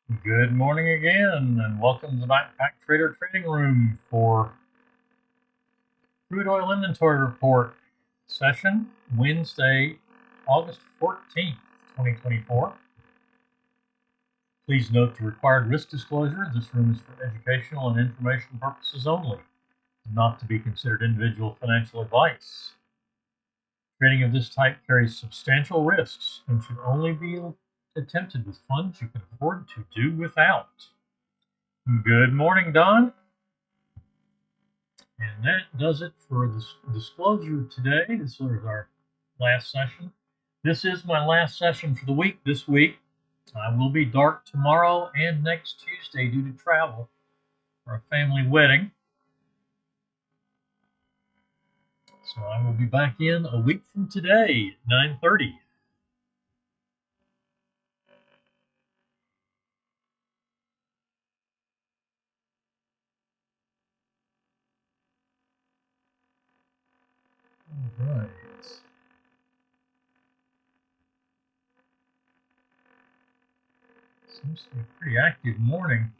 Good morning again, and welcome to the Backpacktrader Trading Room for Crude Oil Inventory Report session, Wednesday, August 14th, 2024. Please note the required risk disclosure. This room is for educational and information purposes only, not to be considered individual financial advice. Trading of this type carries substantial risks and should only be attempted with funds you can afford to do without. Good morning, Don. And that does it for this disclosure today. This is our last session. This is my last session for the week this week. I will be dark tomorrow and next Tuesday due to travel for a family wedding. So I will be back in a week from today at 9:30. All right. Seems to be a pretty active morning.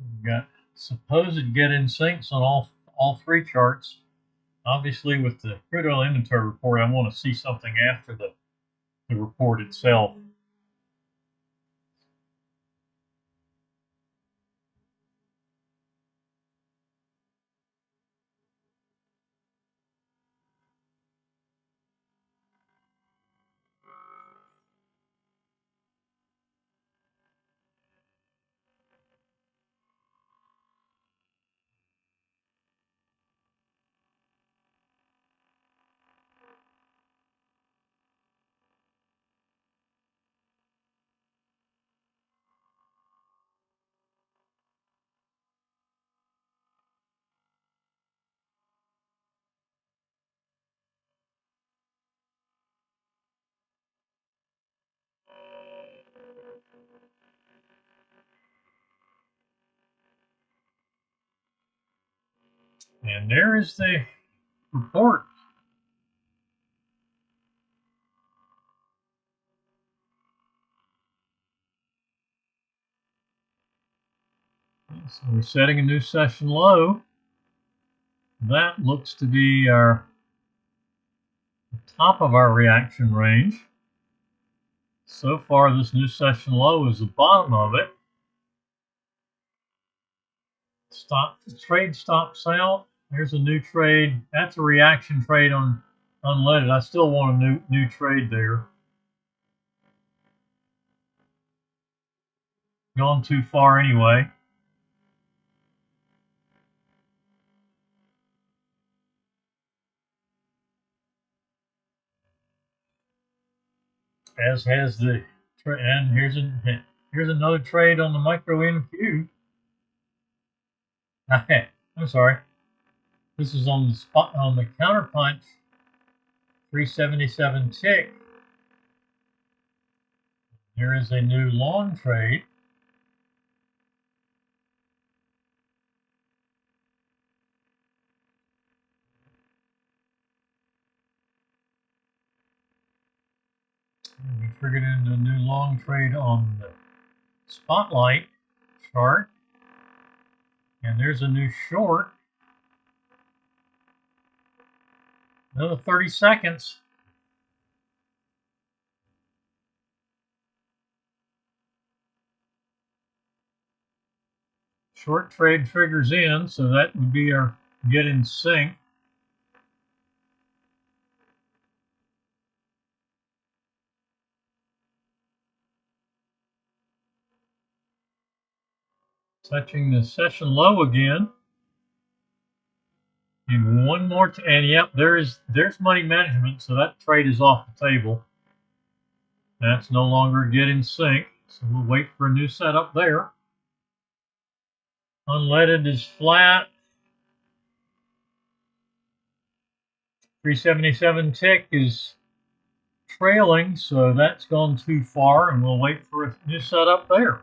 We've got supposed get in syncs on all three charts. Obviously, with the crude oil inventory report, I want to see something after the report itself. And there is the report. So we're setting a new session low. That looks to be the top of our reaction range. So far, this new session low is the bottom of it. Trade stops out. There's a new trade. That's a reaction trade on unleaded. I still want a new trade there. Gone too far anyway. As has the and here's another trade on the micro NQ. I'm sorry. This is on the spot on the counterpunch 377 tick. There is a new long trade. And we triggered into a new long trade on the spotlight chart. And there's a new short. Another 30 seconds. Short trade triggers in, so that would be our get in sync. Touching the session low again. And one more, and yep, there's money management, so that trade is off the table. That's no longer get in sync, so we'll wait for a new setup there. Unleaded is flat. 377 tick is trailing, so that's gone too far, and we'll wait for a new setup there.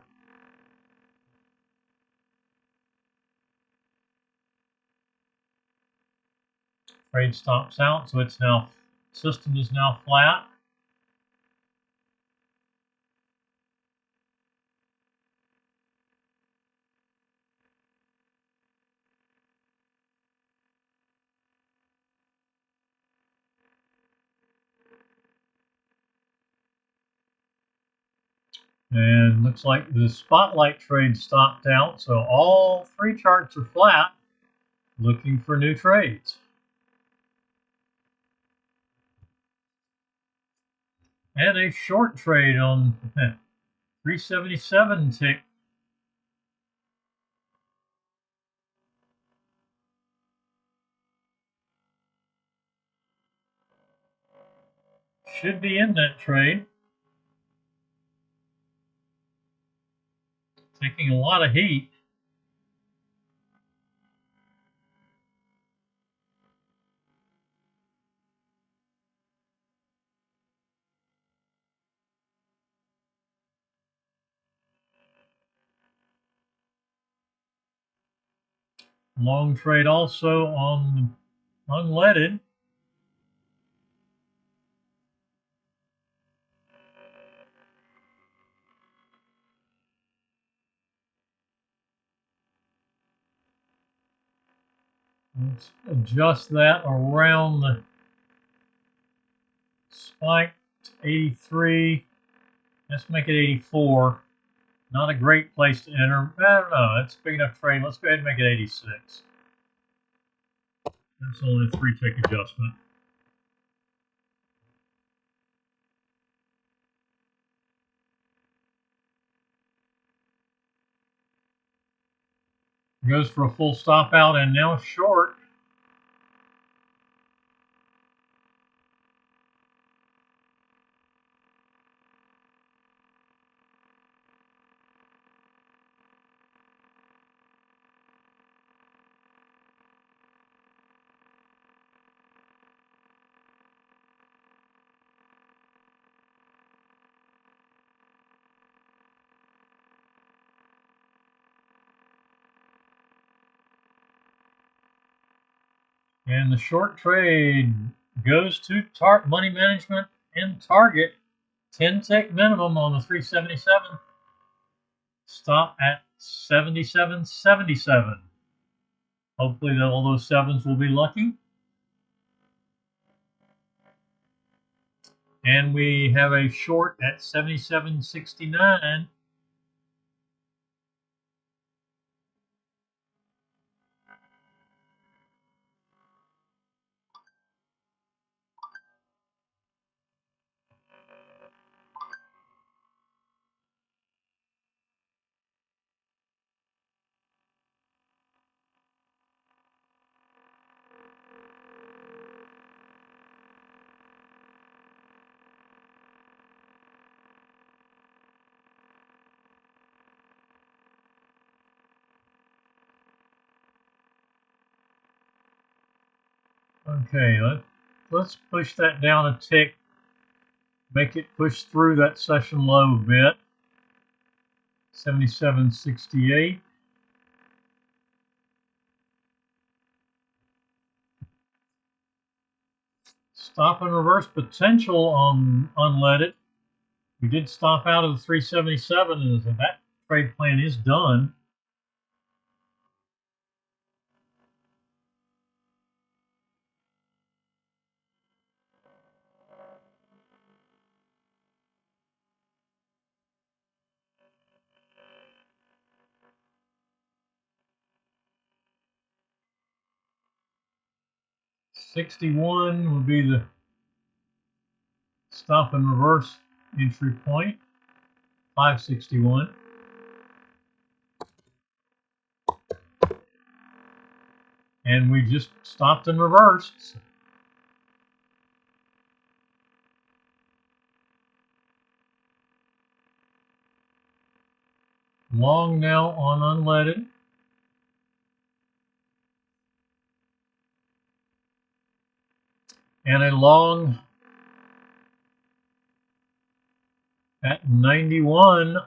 Trade stops out, so it's now system is now flat. And looks like the spotlight trade stopped out, so all three charts are flat, looking for new trades. And a short trade on 377 tick. Should be in that trade. Taking a lot of heat. Long trade also on unleaded. Let's adjust that around the spike to 83. Let's make it 84. Not a great place to enter. I don't know. It's a big enough trade. Let's go ahead and make it 86. That's only a 3-tick adjustment. Goes for a full stop out and now short. And the short trade goes to money management and target. 10-tick minimum on the 377. Stop at 77.77. Hopefully all those sevens will be lucky. And we have a short at 77.69. Okay, let's push that down a tick. Make it push through that session low a bit. 77.68. Stop and reverse potential on unleaded. We did stop out of the 377, and so that trade plan is done. $61 will be the stop and reverse entry point. 561. and we just stopped and reversed. Long now on unleaded. And a long at 91.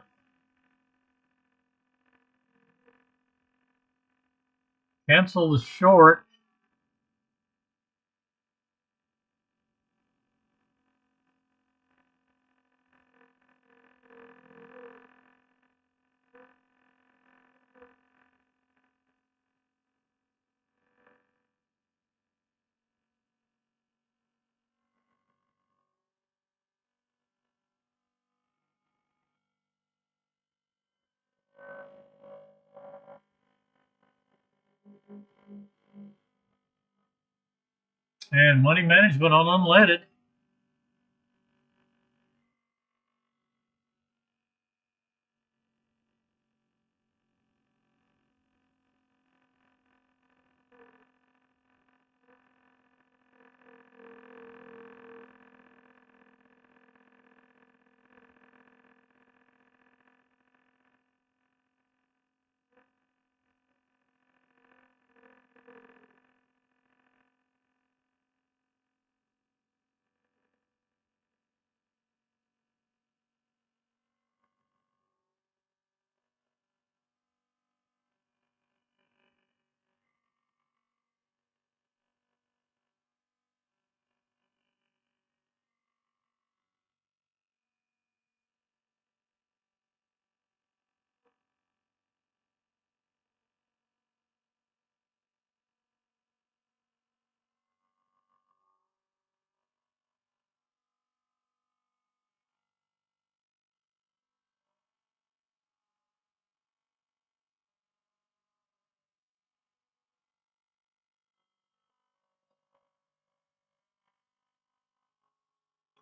Cancel the short. And money management on unleaded.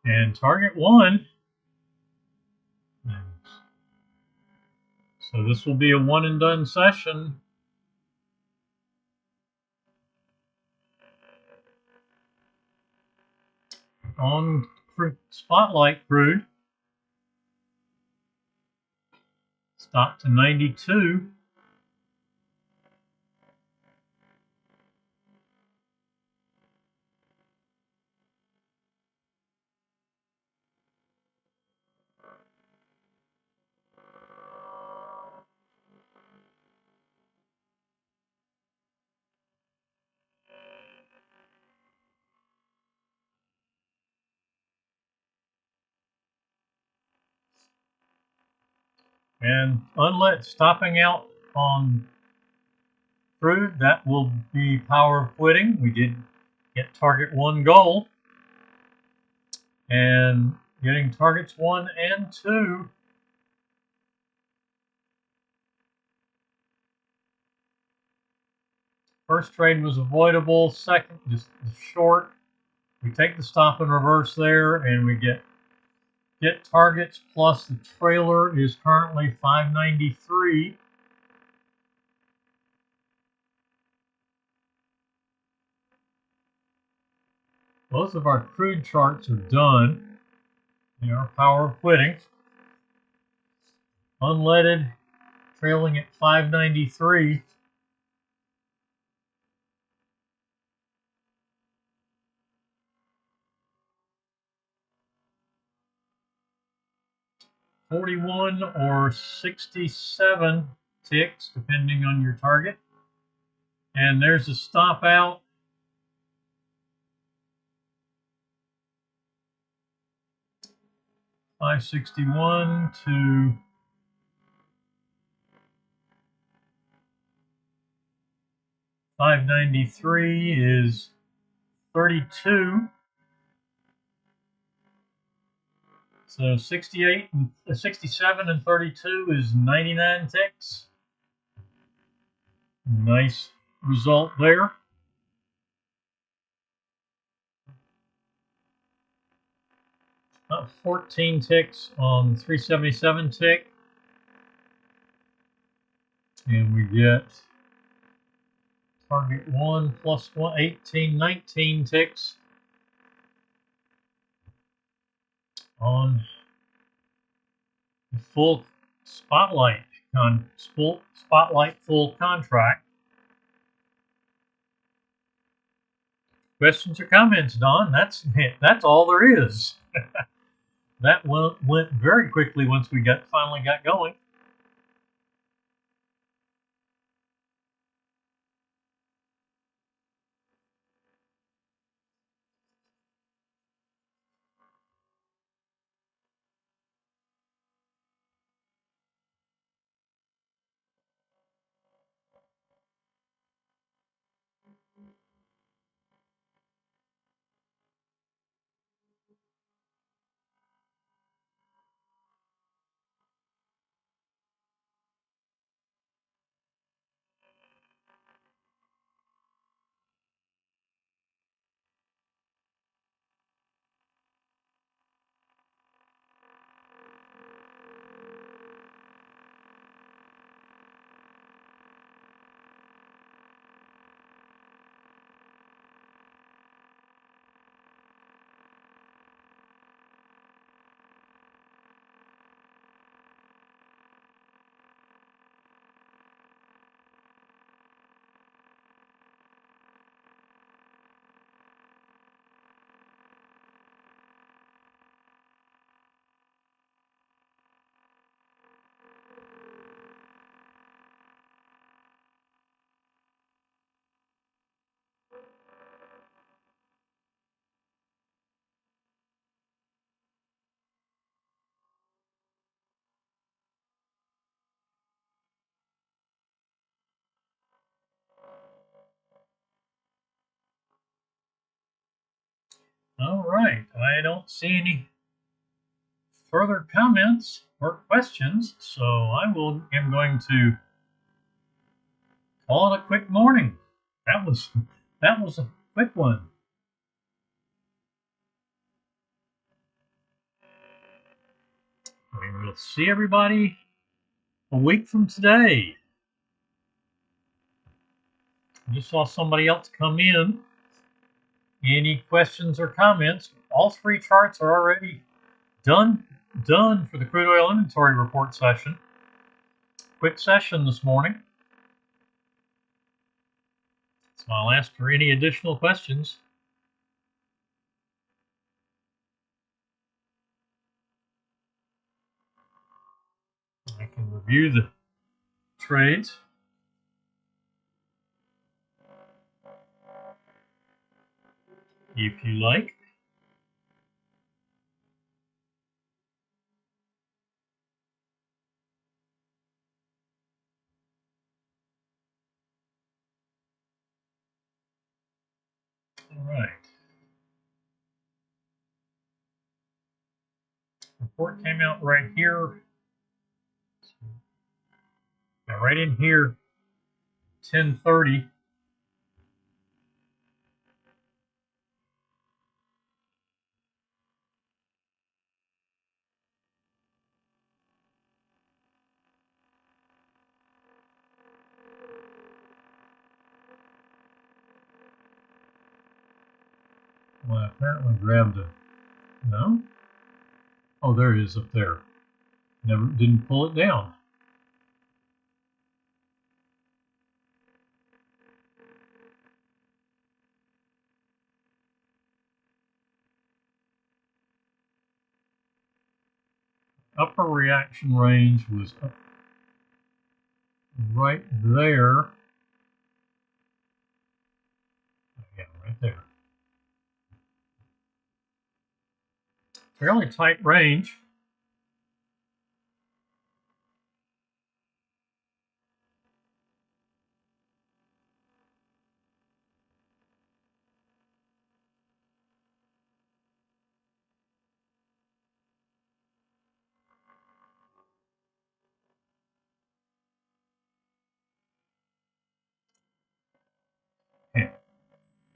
And target 1. So this will be a one and done session. On Spotlight Crude. Stop to 92. And stopping out on Crude, that will be power of quitting. We did get target 1 goal. And getting targets 1 and 2. First trade was avoidable. Second, just short. We take the stop and reverse there, and we get targets plus the trailer is currently 593. Both of our crude charts are done. They are power of quitting. Unleaded trailing at 593. $41 or 67 ticks, depending on your target. And there's a stop out. $561 to $593 is 32. So 67 and 32 is 99 ticks. Nice result there. About 14 ticks on 377 tick. And we get Target 1 plus 1, 18, 19 ticks on the full spotlight full contract. Questions or comments, Don? That's all there is. That went very quickly once we finally got going. All right, I don't see any further comments or questions, so am going to call it a quick morning. That was a quick one. We will see everybody a week from today. I just saw somebody else come in. Any questions or comments? All three charts are already done for the crude oil inventory report session. Quick session this morning. So I'll ask for any additional questions. I can review the trades. If you like. All right. Report came out right here. Right in here, 10:30. Well, I apparently grabbed a no. Oh, there it is up there. Didn't pull it down. Upper reaction range was up right there. Yeah, right there. Fairly tight range.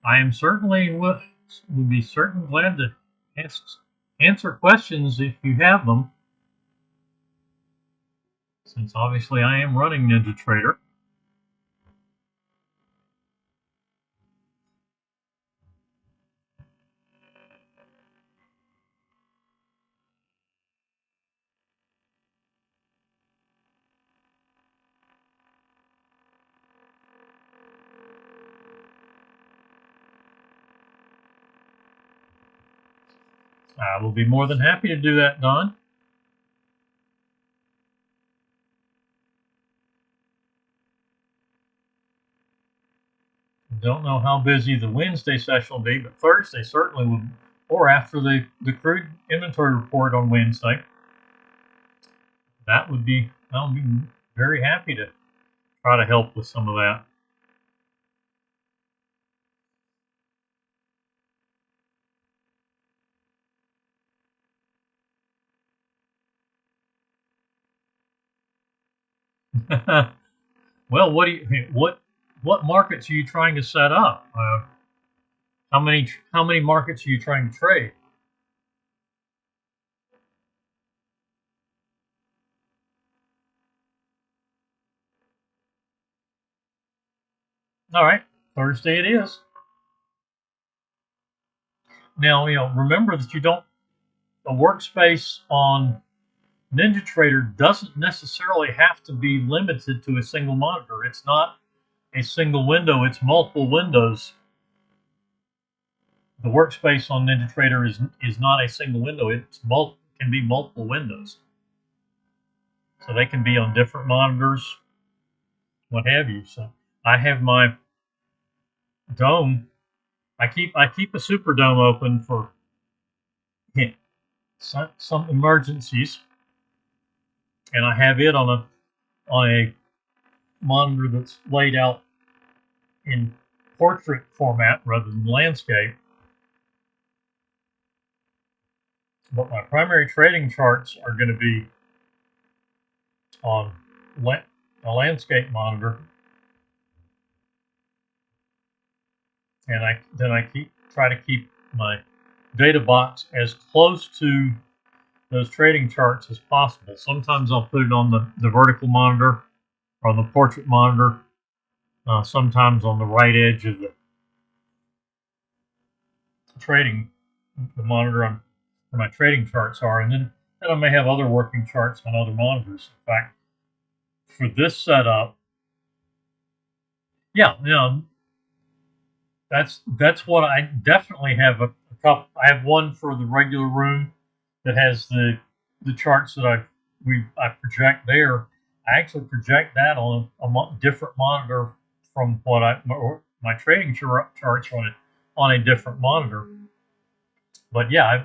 I am certainly would be glad to answer questions if you have them, since obviously I am running NinjaTrader. I will be more than happy to do that, Don. Don't know how busy the Wednesday session will be, but Thursday certainly will, or after the crude inventory report on Wednesday. I'll be very happy to try to help with some of that. Well, what markets are you trying to set up? How many markets are you trying to trade? All right, Thursday it is. Now, remember that you don't a workspace on NinjaTrader doesn't necessarily have to be limited to a single monitor. It's not a single window, it's multiple windows. The workspace on NinjaTrader is not a single window. Can be multiple windows. So they can be on different monitors, what have you. So I have my dome. I keep a super dome open for some emergencies, and I have it on a monitor that's laid out in portrait format rather than landscape. But my primary trading charts are going to be on a landscape monitor, and I try to keep my data box as close to those trading charts as possible. Sometimes I'll put it on the vertical monitor or on the portrait monitor, sometimes on the right edge of the trading, the monitor where my trading charts are, and then I may have other working charts on other monitors. In fact, for this setup, yeah, that's what I definitely have a couple. I have one for the regular room that has the charts that I project there. I actually project that on a different monitor from what my trading charts on a different monitor. But yeah,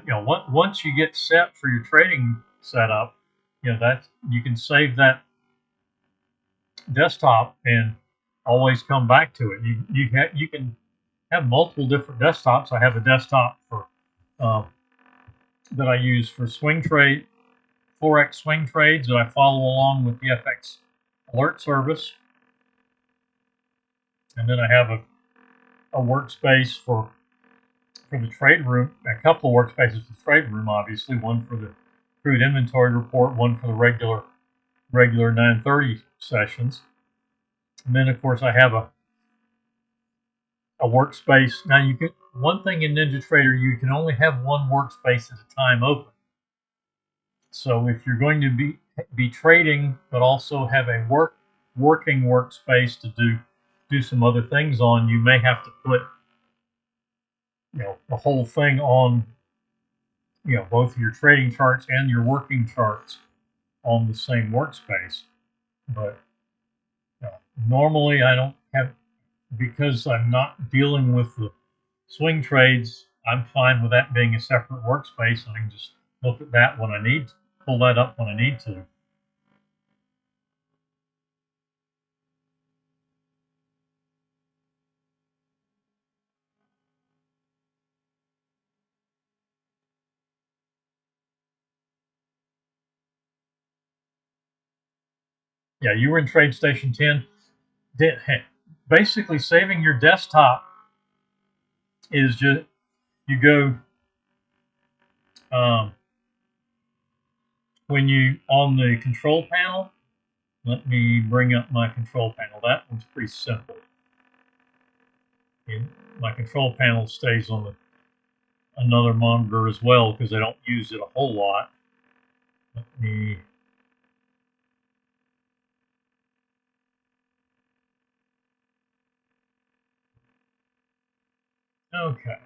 once you get set for your trading setup, that you can save that desktop and always come back to it. You can have multiple different desktops. I have a desktop for uh, that I use for swing trade, forex swing trades that I follow along with the FX alert service, and then I have a workspace for the trade room. A couple of workspaces for the trade room, obviously. One for the crude inventory report, one for the regular 9:30 sessions, and then of course I have a workspace. Now you can one thing in NinjaTrader, you can only have one workspace at a time open. So if you're going to be trading, but also have a working workspace to do some other things on, you may have to put the whole thing on both your trading charts and your working charts on the same workspace. But uh, normally I don't have because I'm not dealing with the swing trades. I'm fine with that being a separate workspace, and I can just look at that when I need to, pull that up when I need to. Yeah, you were in Trade Station 10. Basically, saving your desktop is just you go um, when you on the control panel. Let me bring up my control panel. That one's pretty simple. And my control panel stays on another monitor as well because I don't use it a whole lot. Let me. Okay.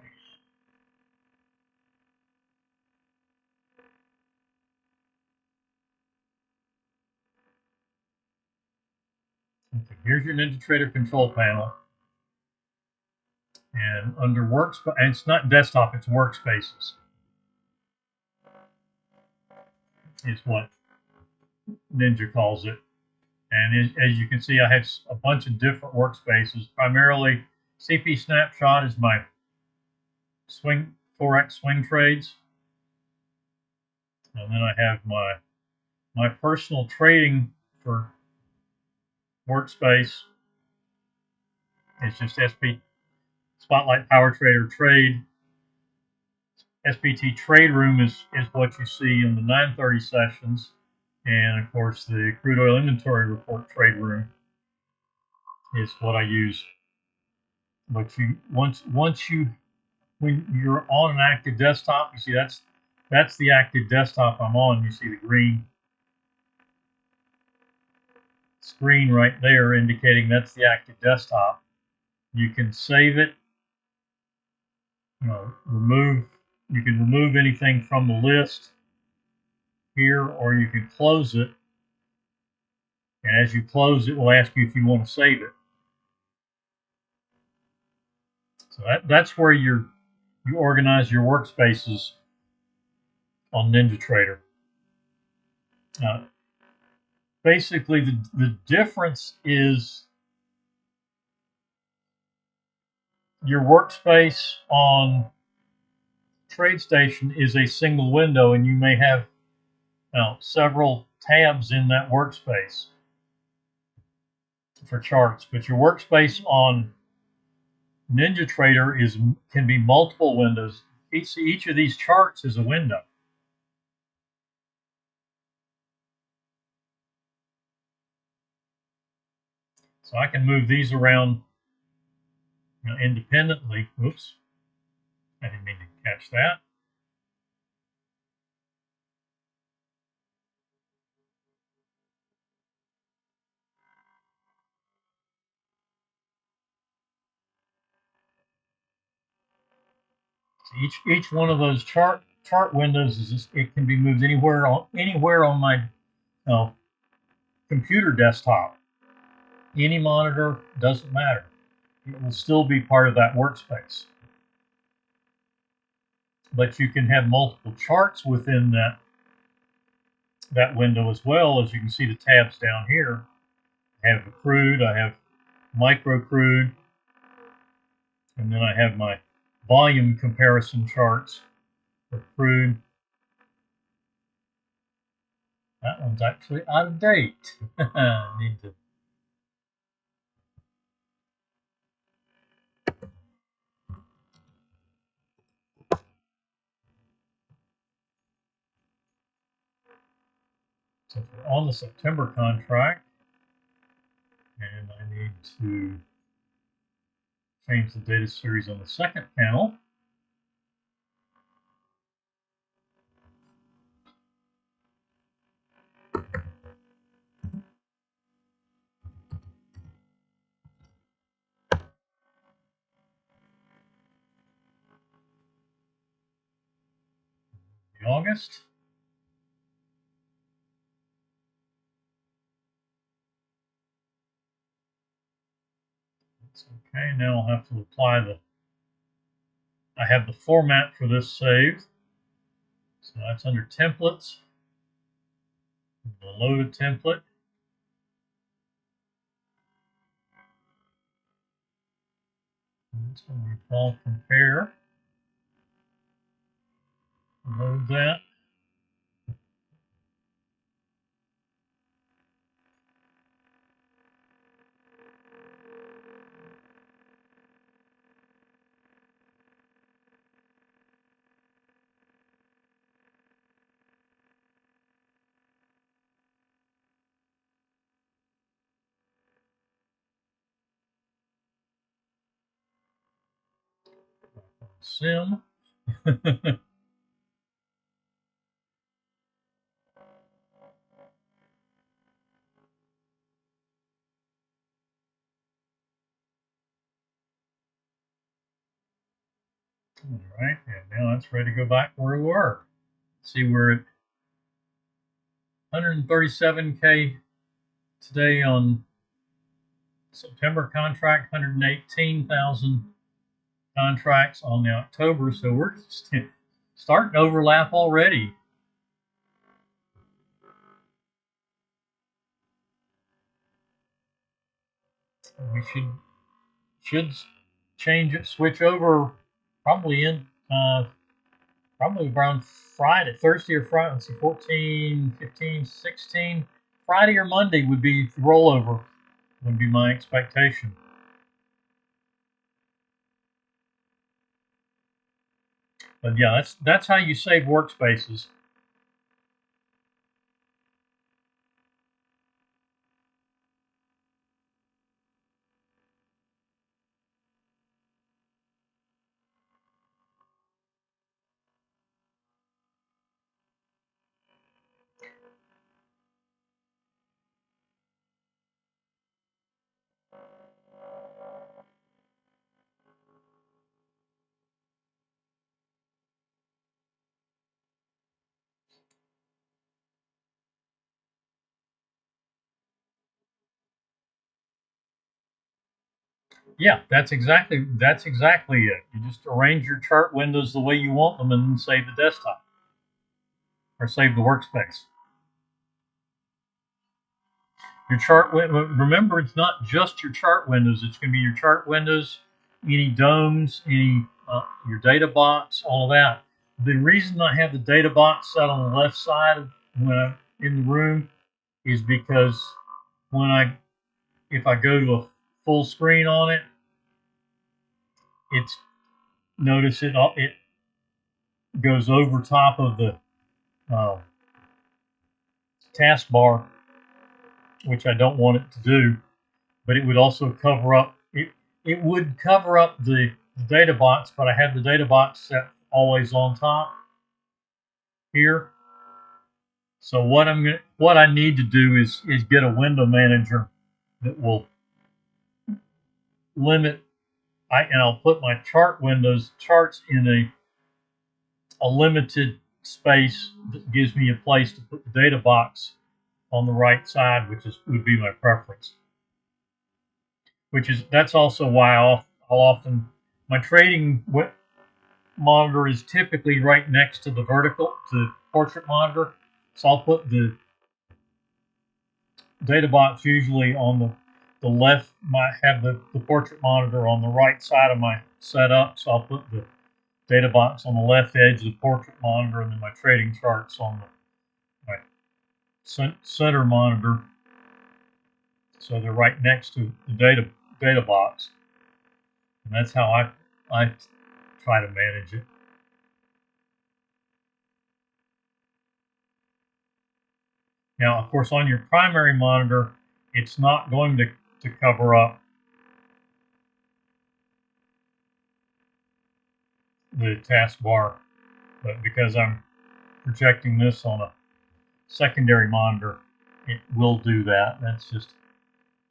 here's your NinjaTrader control panel. And under workspace, and it's not desktop, it's workspaces, is what Ninja calls it. And as you can see, I have a bunch of different workspaces. Primarily, CP Snapshot is my Forex swing trades. And then I have my personal trading for workspace. It's just SP Spotlight Power Trader Trade. SPT Traderoom is what you see in the 9:30 sessions. And of course, the crude oil inventory report trade room is what I use. But when you're on an active desktop, you see that's the active desktop I'm on. You see the green screen right there indicating that's the active desktop. You can save it, you can remove anything from the list here, or you can close it. And as you close it, will ask you if you want to save it. So that's where you organize your workspaces on NinjaTrader. Basically, the difference is your workspace on TradeStation is a single window, and you may have several tabs in that workspace for charts. But your workspace on NinjaTrader can be multiple windows. Each of these charts is a window. So I can move these around independently. Oops, I didn't mean to catch that. So each one of those chart windows it can be moved anywhere on my computer desktop. Any monitor, doesn't matter. It will still be part of that workspace. But you can have multiple charts within that window as well. As you can see the tabs down here. I have the Crude, I have Micro Crude, and then I have my volume comparison charts for Crude. That one's actually out of date. I need to. So we're on the September contract, and I need to change the data series on the second panel. August. That's okay. Now I'll have to apply I have the format for this saved. So that's under templates. The loaded template. And it's going to be called compare. Load that. Sim. All right, and now it's ready to go back where we were. See, we're at 137K today on September contract, 118,000 contracts on the October. So we're starting to overlap already. We should change it, switch over probably in probably around Friday, Thursday or Friday. Let's see, 14, 15, 16. Friday or Monday would be the rollover, would be my expectation. But yeah, that's how you save workspaces. Yeah, that's exactly it. You just arrange your chart windows the way you want them, and then save the desktop or save the workspace. Your chart window. Remember, it's not just your chart windows. It's going to be your chart windows, any domes, any your data box, all of that. The reason I have the data box set on the left side when I'm in the room is because if I go to a full screen on it, it's notice it goes over top of the uh, taskbar, which I don't want it to do. But it would also cover up it would cover up the data box, but I have the data box set always on top here. So what I need to do is get a window manager that will limit and I'll put my charts in a limited space that gives me a place to put the data box on the right side, would be my preference. That's also why I'll often my trading monitor is typically right next to the portrait monitor. So I'll put the data box usually on the left, might have the portrait monitor on the right side of my setup. So I'll put the data box on the left edge of the portrait monitor, and then my trading charts on my center monitor. So they're right next to the data box. And that's how I try to manage it. Now, of course, on your primary monitor, it's not going to cover up the taskbar, but because I'm projecting this on a secondary monitor, it will do that. That's just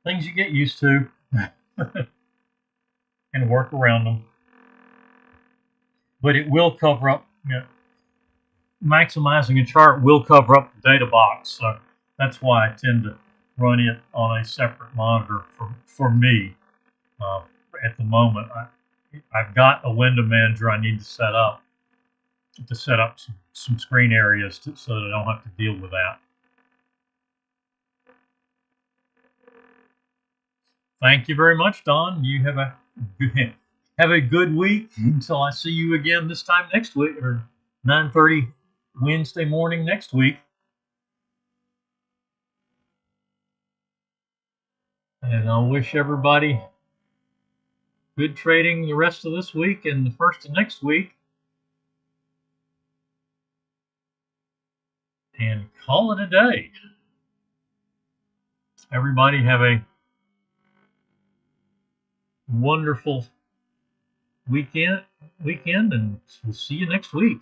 things you get used to and work around them. But it will cover up, maximizing a chart will cover up the data box. So that's why I tend to run it on a separate monitor for me. Uh, at the moment, I've got a window manager I need to set up some screen areas so that I don't have to deal with that. Thank you very much, Don. You have a good week until I see you again this time next week, or 9:30 Wednesday morning next week. And I'll wish everybody good trading the rest of this week and the first of next week. And call it a day. Everybody have a wonderful weekend, and we'll see you next week.